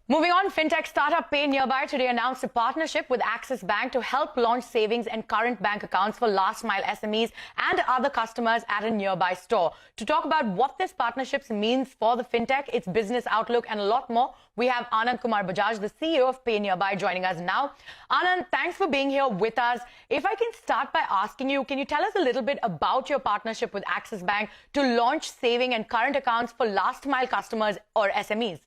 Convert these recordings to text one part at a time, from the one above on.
Moving on, fintech startup PayNearby today announced a partnership with Axis Bank to help launch savings and current bank accounts for last-mile SMEs and other customers at a nearby store. To talk about what this partnership means for the fintech, its business outlook, and a lot more, we have Anand Kumar Bajaj, the CEO of PayNearby, joining us now. Anand, thanks for being here with us. If I can start by asking you, can you tell us a little bit about your partnership with Axis Bank to launch saving and current accounts for last-mile customers or SMEs?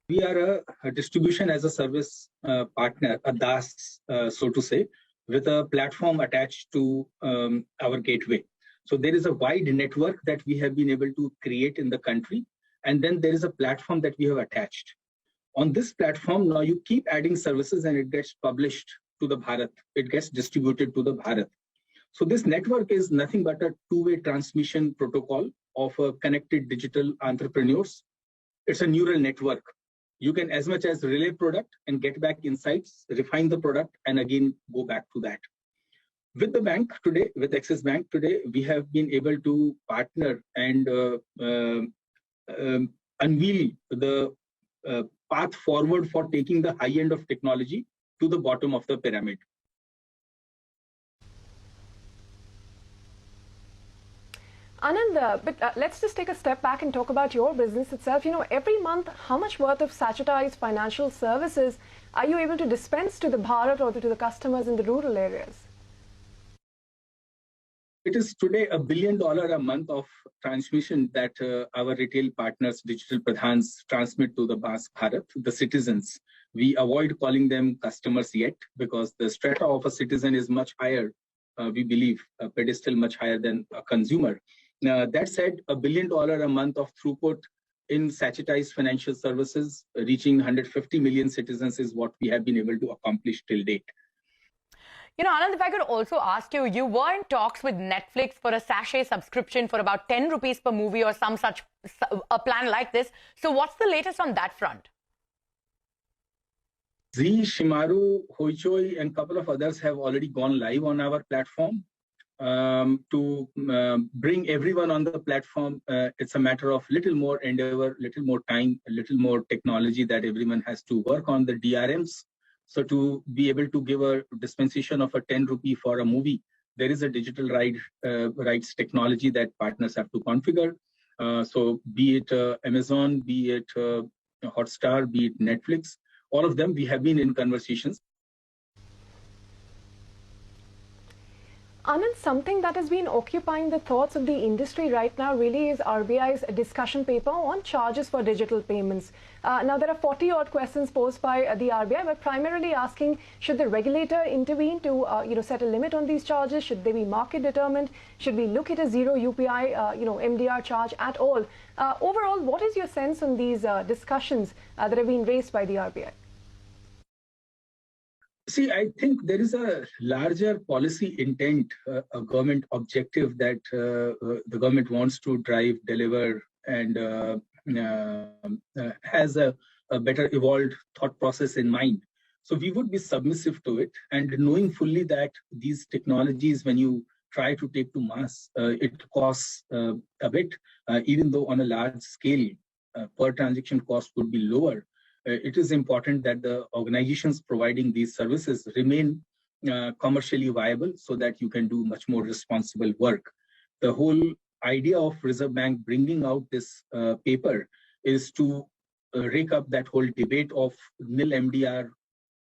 We are a distribution as a service partner, a DaaS, so to say, with a platform attached to our gateway. So there is a wide network that we have been able to create in the country. And then there is a platform that we have attached. On this platform, now you keep adding services and it gets published to the Bharat. It gets distributed to the Bharat. So this network is nothing but a two-way transmission protocol of connected digital entrepreneurs. It's a neural network. You can as much as relay product and get back insights, refine the product, and again go back to that. With the bank today, with Axis Bank today, we have been able to partner and unveil the path forward for taking the high end of technology to the bottom of the pyramid. Anand, but let's just take a step back and talk about your business itself. You know, every month, how much worth of sachetized financial services are you able to dispense to the Bharat or to the customers in the rural areas? It is today $1 billion a month of transmission that our retail partners, digital pradhans, transmit to the Bharat, the citizens. We avoid calling them customers yet because the strata of a citizen is much higher, we believe, a pedestal much higher than a consumer. That said, $1 billion a month of throughput in sachetized financial services, reaching 150 million citizens is what we have been able to accomplish till date. You know, Anand, if I could also ask you, you were in talks with Netflix for a sachet subscription for about 10 rupees per movie or some such a plan like this. So what's the latest on that front? Zee, Shimaru, Hoichoi, and a couple of others have already gone live on our platform. To bring everyone on the platform, it's a matter of little more endeavor, little more time, a little more technology that everyone has to work on the DRMs. So to be able to give a dispensation of a 10 rupee for a movie, there is a digital rights technology that partners have to configure. So be it Amazon, be it Hotstar, be it Netflix, all of them, we have been in conversations. Anand, something that has been occupying the thoughts of the industry right now really is RBI's discussion paper on charges for digital payments. Now, there are 40-odd questions posed by the RBI, but primarily asking, should the regulator intervene to set a limit on these charges? Should they be market determined? Should we look at a zero UPI, MDR charge at all? Overall, what is your sense on these discussions that have been raised by the RBI? See, I think there is a larger policy intent, a government objective that the government wants to drive, deliver, and has a better evolved thought process in mind. So we would be submissive to it, and knowing fully that these technologies, when you try to take to mass, it costs a bit, even though on a large scale, per transaction cost would be lower. It is important that the organizations providing these services remain commercially viable so that you can do much more responsible work. The whole idea of Reserve Bank bringing out this paper is to rake up that whole debate of nil MDR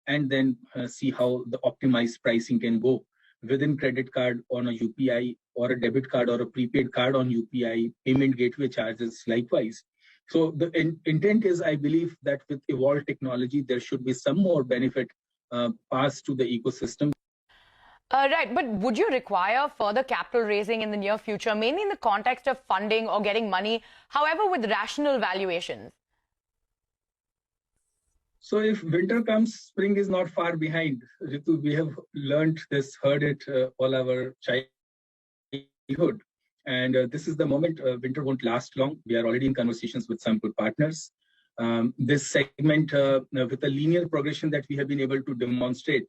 and then see how the optimized pricing can go within credit card on a UPI or a debit card or a prepaid card on UPI, payment gateway charges likewise. So the intent is, I believe, that with evolved technology, there should be some more benefit passed to the ecosystem. Right, but would you require further capital raising in the near future, mainly in the context of funding or getting money, however, with rational valuations? So if winter comes, spring is not far behind. Ritu, we have learned this, heard it all our childhood. And this is the moment. Winter won't last long. We are already in conversations with some good partners. This segment, with a linear progression that we have been able to demonstrate,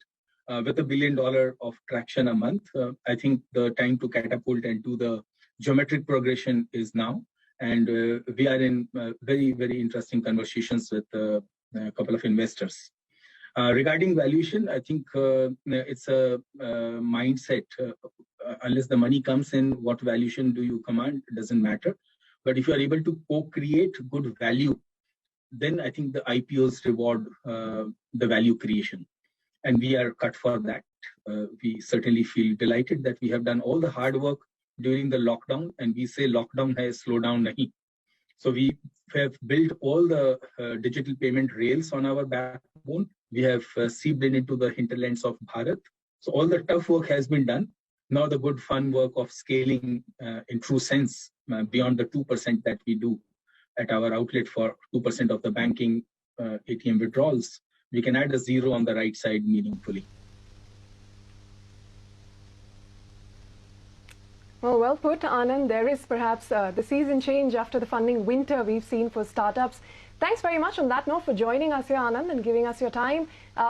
with $1 billion of traction a month, I think the time to catapult and do the geometric progression is now. And we are in very, very interesting conversations with a couple of investors. Regarding valuation, I think it's a mindset. Unless the money comes in, what valuation do you command? It doesn't matter. But if you are able to co-create good value, then I think the IPOs reward the value creation. And we are cut for that. We certainly feel delighted that we have done all the hard work during the lockdown, and we say lockdown hai, slow down nahi. So we have built all the digital payment rails on our backbone. We have seeped into the hinterlands of Bharat. So all the tough work has been done. Now the good fun work of scaling in true sense beyond the 2% that we do at our outlet for 2% of the banking ATM withdrawals. We can add a zero on the right side meaningfully. Well put, Anand. There is perhaps the season change after the funding winter we've seen for startups. Thanks very much on that note for joining us here, Anand, and giving us your time.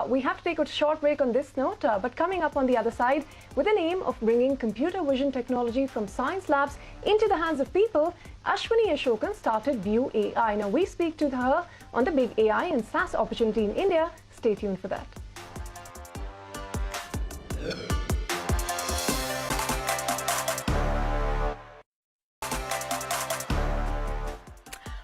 We have to take a short break on this note, but coming up on the other side, with an aim of bringing computer vision technology from science labs into the hands of people, Ashwini Asokan started View AI. Now we speak to her on the big AI and SaaS opportunity in India. Stay tuned for that.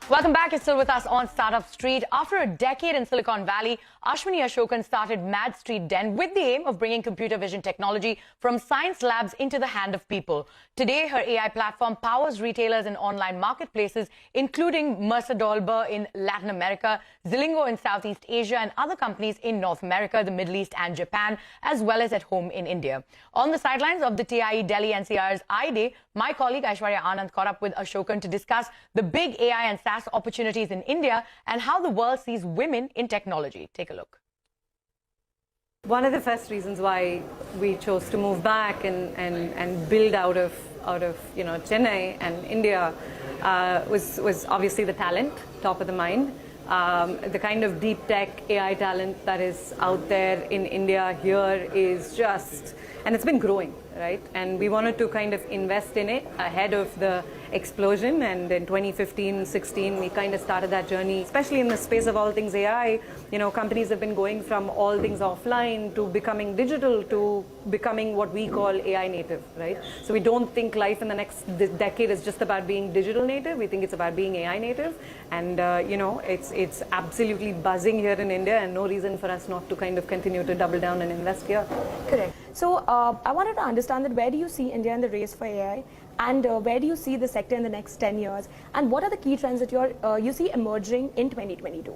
Welcome back. You're still with us on Startup Street. After a decade in Silicon Valley, Ashwini Asokan started Mad Street Den with the aim of bringing computer vision technology from science labs into the hand of people. Today, her AI platform powers retailers and online marketplaces, including Mercadolber in Latin America, Zilingo in Southeast Asia, and other companies in North America, the Middle East, and Japan, as well as at home in India. On the sidelines of the TiE Delhi-NCR's iDay, my colleague Aishwarya Anand caught up with Asokan to discuss the big AI and SaaS opportunities in India and how the world sees women in technology. Take a look. One of the first reasons why we chose to move back and build out of Chennai and India was obviously the talent, top of the mind. The kind of deep tech AI talent that is out there in India here is just, and it's been growing, right? And we wanted to kind of invest in it ahead of the explosion, and in 2015-16 we kind of started that journey, especially in the space of all things AI. Companies have been going from all things offline to becoming digital to becoming what we call AI native, right? So we don't think life in the next decade is just about being digital native. We think it's about being AI native, and it's absolutely buzzing here in India, and no reason for us not to kind of continue to double down and invest here. Correct. So I wanted to understand that where do you see India in the race for AI, and where do you see the sector in the next 10 years, and what are the key trends that you see emerging in 2022?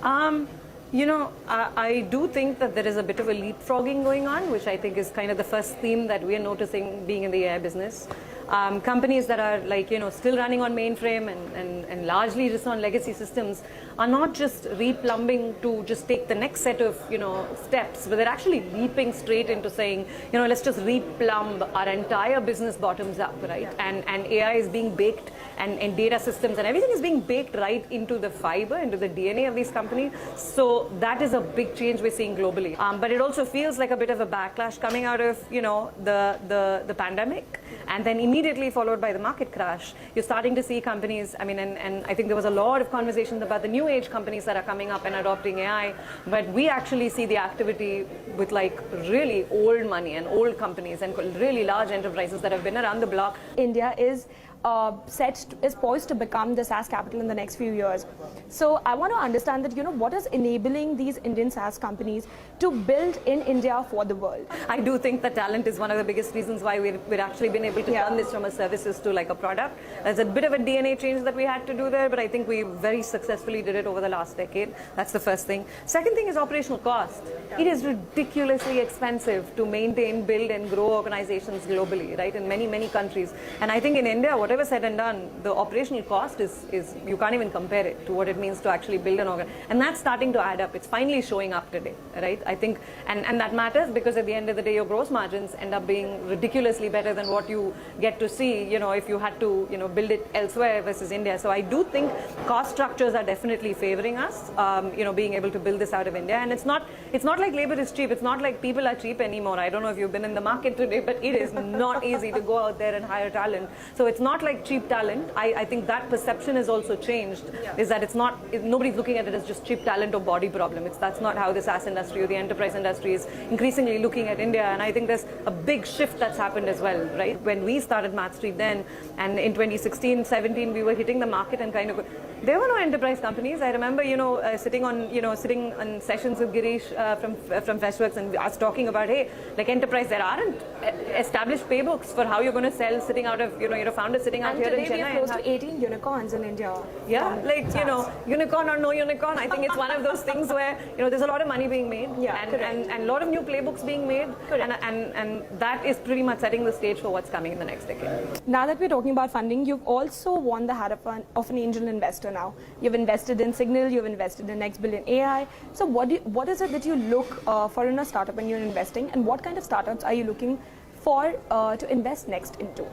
I do think that there is a bit of a leapfrogging going on, which I think is kind of the first theme that we are noticing being in the AI business. Companies that are still running on mainframe and largely just on legacy systems are not just replumbing to just take the next set of steps, but they're actually leaping straight into saying, let's just replumb our entire business bottoms up, right? And AI is being baked, and data systems and everything is being baked right into the fiber, into the DNA of these companies. So that is a big change we're seeing globally. But it also feels like a bit of a backlash coming out of the pandemic, and then immediately followed by the market crash. You're starting to see companies, and I think there was a lot of conversations about the new age companies that are coming up and adopting AI, but we actually see the activity with really old money and old companies and really large enterprises that have been around the block. India is poised to become the SaaS capital in the next few years. So I want to understand that, what is enabling these Indian SaaS companies to build in India for the world? I do think that talent is one of the biggest reasons why we've actually been able to turn this from a services to a product. There's a bit of a DNA change that we had to do there, but I think we very successfully did it over the last decade. That's the first thing. Second thing is operational cost. It is ridiculously expensive to maintain, build and grow organizations globally, right? In many, many countries. And I think in India, whatever said and done, the operational cost is you can't even compare it to what it means to actually build an organ. And that's starting to add up. It's finally showing up today, right? I think, and that matters because at the end of the day, your gross margins end up being ridiculously better than what you get to see, if you had to, build it elsewhere versus India. So I do think cost structures are definitely favoring us, being able to build this out of India. And it's not like labor is cheap. It's not like people are cheap anymore. I don't know if you've been in the market today, but it is not easy to go out there and hire talent. So it's not not like cheap talent. I think that perception has also changed, is that it's not, nobody's looking at it as just cheap talent or body problem. That's not how the SaaS industry or the enterprise industry is increasingly looking at India. And I think there's a big shift that's happened as well, right? When we started Math Street then, and in 2016, 17, we were hitting the market and kind of, there were no enterprise companies. I remember, sitting on sessions with Girish from Freshworks, and us talking about, hey, like enterprise, there aren't established playbooks for how you're going to sell sitting out of, founders sitting out And here in today we Chennai. have close to 18 unicorns in India. Yeah, like, unicorn or no unicorn, I think it's one of those things where, there's a lot of money being made, and a lot of new playbooks being made, and that is pretty much setting the stage for what's coming in the next decade. Now that we're talking about funding, you've also worn the hat of an angel investor now. You've invested in Signal, you've invested in Next Billion AI. So what is it that you look for in a startup when you're investing, and what kind of startups are you looking for to invest next into?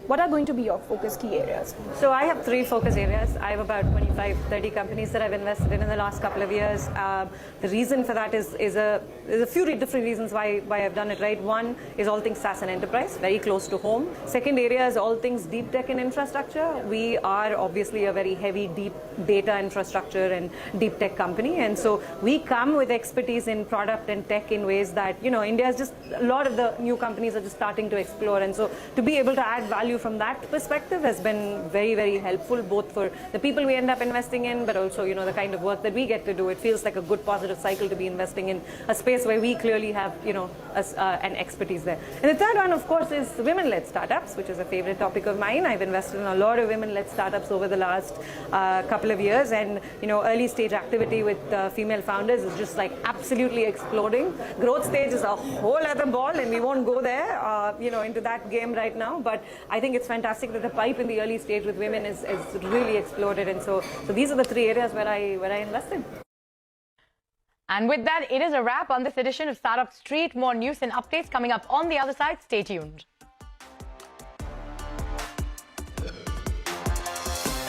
What are going to be your focus key areas? So I have 3 focus areas. I have about 25, 30 companies that I've invested in the last couple of years. The reason for that is a few different reasons why I've done it, right? One is all things SaaS and enterprise, very close to home. Second area is all things deep tech and infrastructure. We are obviously a very heavy deep data infrastructure and deep tech company. And so we come with expertise in product and tech in ways that, India is just, a lot of the new companies are just starting to explore. And so to be able to add value from that perspective has been very, very helpful, both for the people we end up investing in, but also, the kind of work that we get to do. It feels like a good positive cycle to be investing in a space where we clearly have, an expertise there. And the third one, of course, is women-led startups, which is a favorite topic of mine. I've invested in a lot of women-led startups over the last couple of years, and, early stage activity with female founders is just like absolutely exploding. Growth stage is a whole other ball, and we won't go there, into that game right now, but I think it's fantastic that the pipe in the early stage with women is really exploded, and so these are the 3 areas where I invest in. And with that, it is a wrap on this edition of Startup Street. More news and updates coming up on the other side. Stay tuned.